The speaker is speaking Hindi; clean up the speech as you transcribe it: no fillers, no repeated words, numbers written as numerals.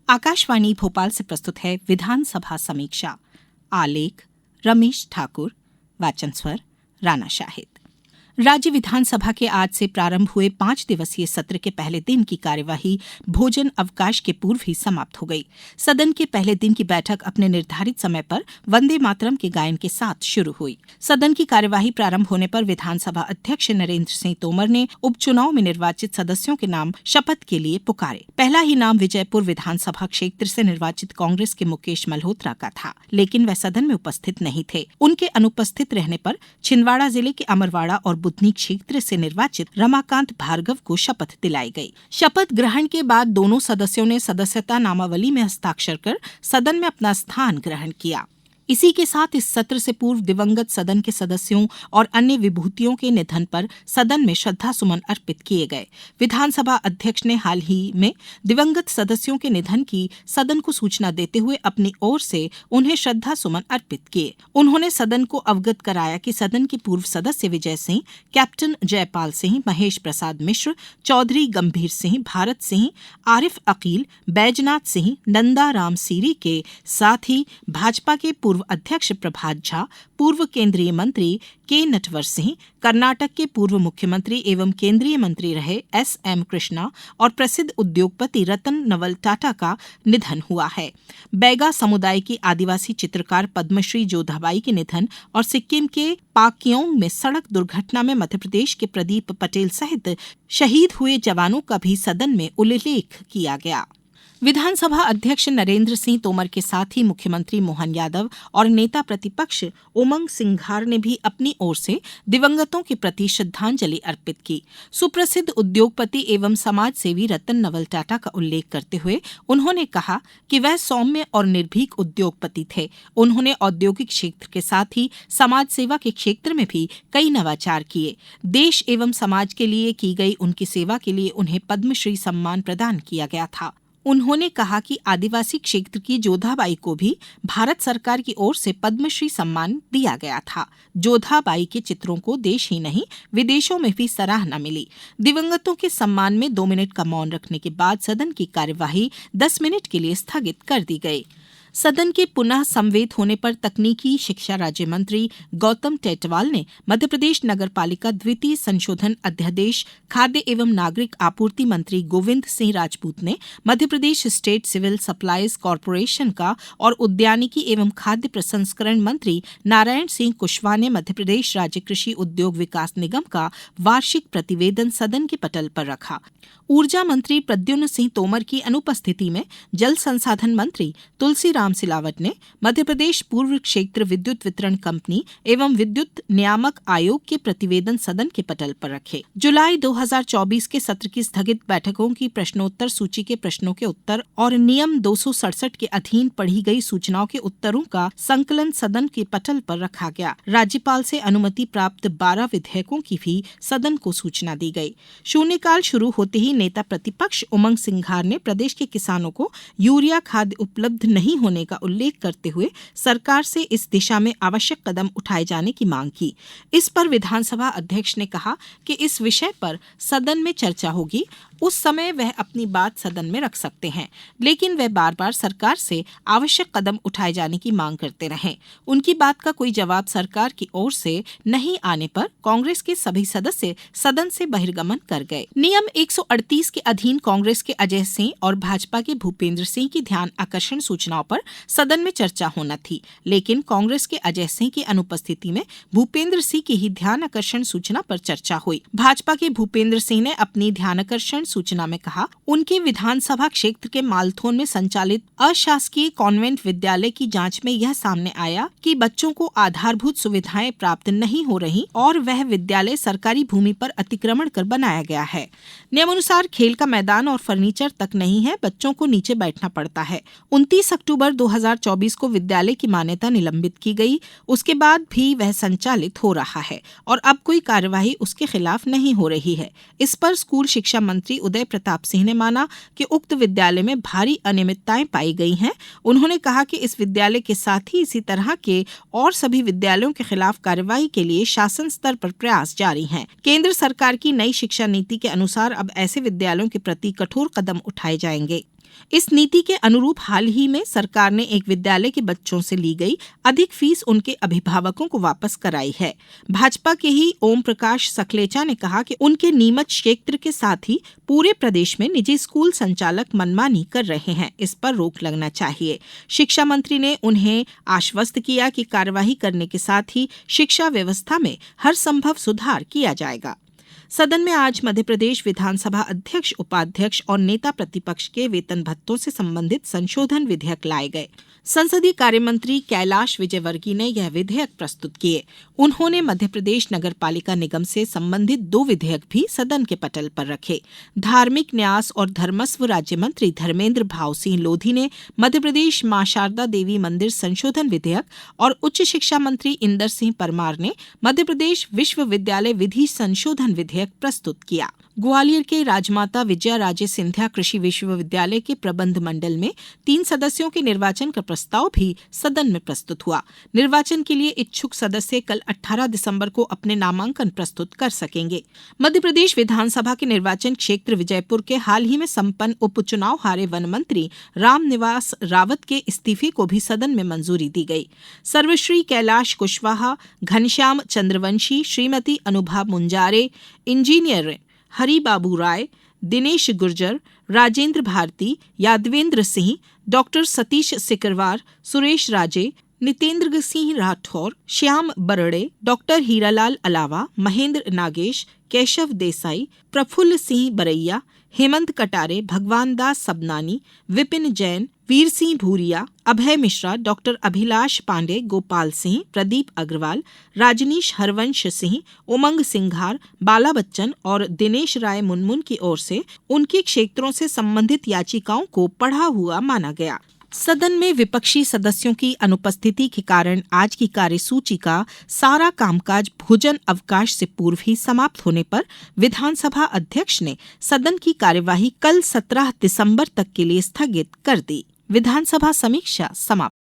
आकाशवाणी भोपाल से प्रस्तुत है विधानसभा समीक्षा। आलेख रमेश ठाकुर, वाचन स्वर राना शाहिद। राज्य विधानसभा के आज से प्रारंभ हुए 5 दिवसीय सत्र के पहले दिन की कार्यवाही भोजन अवकाश के पूर्व ही समाप्त हो गई। सदन के पहले दिन की बैठक अपने निर्धारित समय पर वंदे मातरम के गायन के साथ शुरू हुई। सदन की कार्यवाही प्रारंभ होने पर विधानसभा अध्यक्ष नरेंद्र सिंह तोमर ने उपचुनाव में निर्वाचित सदस्यों के नाम शपथ के लिए पुकारे। पहला ही नाम विजयपुर विधानसभा क्षेत्र से निर्वाचित कांग्रेस के मुकेश मल्होत्रा का था, लेकिन वे सदन में उपस्थित नहीं थे। उनके अनुपस्थित रहने पर छिंदवाड़ा जिले के अमरवाड़ा और बुधनी क्षेत्र से निर्वाचित रमाकांत भार्गव को शपथ दिलाई गई। शपथ ग्रहण के बाद दोनों सदस्यों ने सदस्यता नामावली में हस्ताक्षर कर सदन में अपना स्थान ग्रहण किया। इसी के साथ इस सत्र से पूर्व दिवंगत सदन के सदस्यों और अन्य विभूतियों के निधन पर सदन में श्रद्धा सुमन अर्पित किए गए। विधानसभा अध्यक्ष ने हाल ही में दिवंगत सदस्यों के निधन की सदन को सूचना देते हुए अपनी ओर से उन्हें श्रद्धा सुमन अर्पित किए। उन्होंने सदन को अवगत कराया कि सदन के पूर्व सदस्य विजय सिंह, कैप्टन जयपाल सिंह, महेश प्रसाद मिश्र, चौधरी गंभीर सिंह, भारत सिंह, आरिफ अकील, बैजनाथ सिंह, नंदा राम सीरी के साथ ही भाजपा के पूर्व अध्यक्ष प्रभात झा, पूर्व केंद्रीय मंत्री के नटवर सिंह, कर्नाटक के पूर्व मुख्यमंत्री एवं केंद्रीय मंत्री रहे S.M. कृष्णा और प्रसिद्ध उद्योगपति रतन नवल टाटा का निधन हुआ है। बैगा समुदाय की आदिवासी चित्रकार पद्मश्री जोधाबाई के निधन और सिक्किम के पाक्योंग में सड़क दुर्घटना में मध्यप्रदेश के प्रदीप पटेल सहित शहीद हुए जवानों का भी सदन में उल्लेख किया गया। विधानसभा अध्यक्ष नरेंद्र सिंह तोमर के साथ ही मुख्यमंत्री मोहन यादव और नेता प्रतिपक्ष उमंग सिंघार ने भी अपनी ओर से दिवंगतों के प्रति श्रद्धांजलि अर्पित की। सुप्रसिद्ध उद्योगपति एवं समाज सेवी रतन नवल टाटा का उल्लेख करते हुए उन्होंने कहा कि वह सौम्य और निर्भीक उद्योगपति थे। उन्होंने औद्योगिक क्षेत्र के साथ ही समाज सेवा के क्षेत्र में भी कई नवाचार किए। देश एवं समाज के लिए की गई उनकी सेवा के लिए उन्हें पद्मश्री सम्मान प्रदान किया गया था। उन्होंने कहा कि आदिवासी क्षेत्र की जोधाबाई को भी भारत सरकार की ओर से पद्मश्री सम्मान दिया गया था। जोधाबाई के चित्रों को देश ही नहीं विदेशों में भी सराहना मिली। दिवंगतों के सम्मान में 2 मिनट का मौन रखने के बाद सदन की कार्यवाही 10 मिनट के लिए स्थगित कर दी गई। सदन के पुनः समवेत होने पर तकनीकी शिक्षा राज्य मंत्री गौतम टेटवाल ने मध्यप्रदेश नगरपालिका द्वितीय संशोधन अध्यादेश, खाद्य एवं नागरिक आपूर्ति मंत्री गोविंद सिंह राजपूत ने Madhya Pradesh state civil supplies corporation का और उद्यानिकी एवं खाद्य प्रसंस्करण मंत्री नारायण सिंह कुशवाहा ने मध्यप्रदेश राज्य कृषि उद्योग विकास निगम का वार्षिक प्रतिवेदन सदन के पटल पर रखा। ऊर्जा मंत्री प्रद्युम्न सिंह तोमर की अनुपस्थिति में जल संसाधन मंत्री तुलसीराम सिलावट ने मध्यप्रदेश पूर्व क्षेत्र विद्युत वितरण कंपनी एवं विद्युत नियामक आयोग के प्रतिवेदन सदन के पटल पर रखे। जुलाई 2024 के सत्र की स्थगित बैठकों की प्रश्नोत्तर सूची के प्रश्नों के उत्तर और नियम 267 के अधीन पढ़ी गई सूचनाओं के उत्तरों का संकलन सदन के पटल पर रखा गया। राज्यपाल से अनुमति प्राप्त 12 विधेयकों की भी सदन को सूचना दी गई। शून्यकाल शुरू होते ही नेता प्रतिपक्ष उमंग सिंघार ने प्रदेश के किसानों को यूरिया खाद उपलब्ध नहीं होने का उल्लेख करते हुए सरकार से इस दिशा में आवश्यक कदम उठाए जाने की मांग की। इस पर विधानसभा अध्यक्ष ने कहा कि इस विषय पर सदन में चर्चा होगी, उस समय वह अपनी बात सदन में रख सकते हैं, लेकिन वह बार बार सरकार से आवश्यक कदम उठाए जाने की मांग करते रहे। उनकी बात का कोई जवाब सरकार की ओर से नहीं आने पर कांग्रेस के सभी सदस्य सदन से बहिर्गमन कर गए। नियम 138 के अधीन कांग्रेस के अजय सिंह और भाजपा के भूपेंद्र सिंह की ध्यान आकर्षण सूचनाओं पर सदन में चर्चा होना थी, लेकिन कांग्रेस के अजय सिंह की अनुपस्थिति में भूपेंद्र सिंह की ही ध्यान आकर्षण सूचना पर चर्चा हुई। भाजपा के भूपेंद्र सिंह ने अपनी ध्यान आकर्षण सूचना में कहा, उनके विधानसभा क्षेत्र के मालथोन में संचालित अशासकीय कॉन्वेंट विद्यालय की जांच में यह सामने आया कि बच्चों को आधारभूत सुविधाएं प्राप्त नहीं हो रही और वह विद्यालय सरकारी भूमि पर अतिक्रमण कर बनाया गया है। नियमानुसार खेल का मैदान और फर्नीचर तक नहीं है, बच्चों को नीचे बैठना पड़ता है। 29 अक्टूबर 2024 को विद्यालय की मान्यता निलंबित की गई। उसके बाद भी वह संचालित हो रहा है और अब कोई कार्यवाही उसके खिलाफ नहीं हो रही है। इस पर स्कूल शिक्षा मंत्री उदय प्रताप सिंह ने माना कि उक्त विद्यालय में भारी अनियमितताएं पाई गई हैं। उन्होंने कहा कि इस विद्यालय के साथ ही इसी तरह के और सभी विद्यालयों के खिलाफ कार्रवाई के लिए शासन स्तर पर प्रयास जारी हैं। केंद्र सरकार की नई शिक्षा नीति के अनुसार अब ऐसे विद्यालयों के प्रति कठोर कदम उठाए जाएंगे। इस नीति के अनुरूप हाल ही में सरकार ने एक विद्यालय के बच्चों से ली गई अधिक फीस उनके अभिभावकों को वापस कराई है। भाजपा के ही ओम प्रकाश सकलेचा ने कहा कि उनके नीमच क्षेत्र के साथ ही पूरे प्रदेश में निजी स्कूल संचालक मनमानी कर रहे हैं, इस पर रोक लगना चाहिए। शिक्षा मंत्री ने उन्हें आश्वस्त किया कि कार्यवाही करने के साथ ही शिक्षा व्यवस्था में हर संभव सुधार किया जाएगा। सदन में आज मध्यप्रदेश विधानसभा अध्यक्ष, उपाध्यक्ष और नेता प्रतिपक्ष के वेतन भत्तों से संबंधित संशोधन विधेयक लाए गए। संसदीय कार्य मंत्री कैलाश विजयवर्गीय ने यह विधेयक प्रस्तुत किए। उन्होंने मध्यप्रदेश नगर पालिका निगम से संबंधित 2 विधेयक भी सदन के पटल पर रखे। धार्मिक न्यास और धर्मस्व राज्य मंत्री धर्मेंद्र भाव सिंह लोधी ने मध्यप्रदेश मां शारदा देवी मंदिर संशोधन विधेयक और उच्च शिक्षा मंत्री इंदर सिंह परमार ने मध्यप्रदेश विश्वविद्यालय विधि संशोधन विधेयक प्रस्तुत किया। ग्वालियर के राजमाता विजया राजे सिंधिया कृषि विश्वविद्यालय के प्रबंध मंडल में 3 सदस्यों के निर्वाचन का प्रस्ताव भी सदन में प्रस्तुत हुआ। निर्वाचन के लिए इच्छुक सदस्य कल 18 दिसंबर को अपने नामांकन प्रस्तुत कर सकेंगे। मध्य प्रदेश विधानसभा के निर्वाचन क्षेत्र विजयपुर के हाल ही में संपन्न उपचुनाव हारे वन मंत्री रामनिवास रावत के इस्तीफे को भी सदन में मंजूरी दी गई। सर्वश्री कैलाश कुशवाहा, घनश्याम चंद्रवंशी, श्रीमती अनुभा मुंजारे, इंजीनियर हरिबाबू राय, दिनेश गुर्जर, राजेंद्र भारती, यादवेंद्र सिंह, डॉक्टर सतीश सिकरवार, सुरेश राजे, नितेंद्र सिंह राठौर, श्याम बरड़े, डॉक्टर हीरालाल अलावा, महेंद्र नागेश, केशव देसाई, प्रफुल्ल सिंह बरैया, हेमंत कटारे, भगवान दास सबनानी, विपिन जैन, वीर सिंह भूरिया, अभय मिश्रा, डॉक्टर अभिलाष पांडे, गोपाल सिंह, प्रदीप अग्रवाल, राजनीश हरवंश सिंह, उमंग सिंघार, बाला बच्चन और दिनेश राय मुनमुन की ओर से उनके क्षेत्रों से संबंधित याचिकाओं को पढ़ा हुआ माना गया। सदन में विपक्षी सदस्यों की अनुपस्थिति के कारण आज की कार्यसूची का सारा कामकाज भोजन अवकाश से पूर्व ही समाप्त होने पर विधानसभा अध्यक्ष ने सदन की कार्यवाही कल 17 दिसंबर तक के लिए स्थगित कर दी। विधानसभा समीक्षा समाप्त।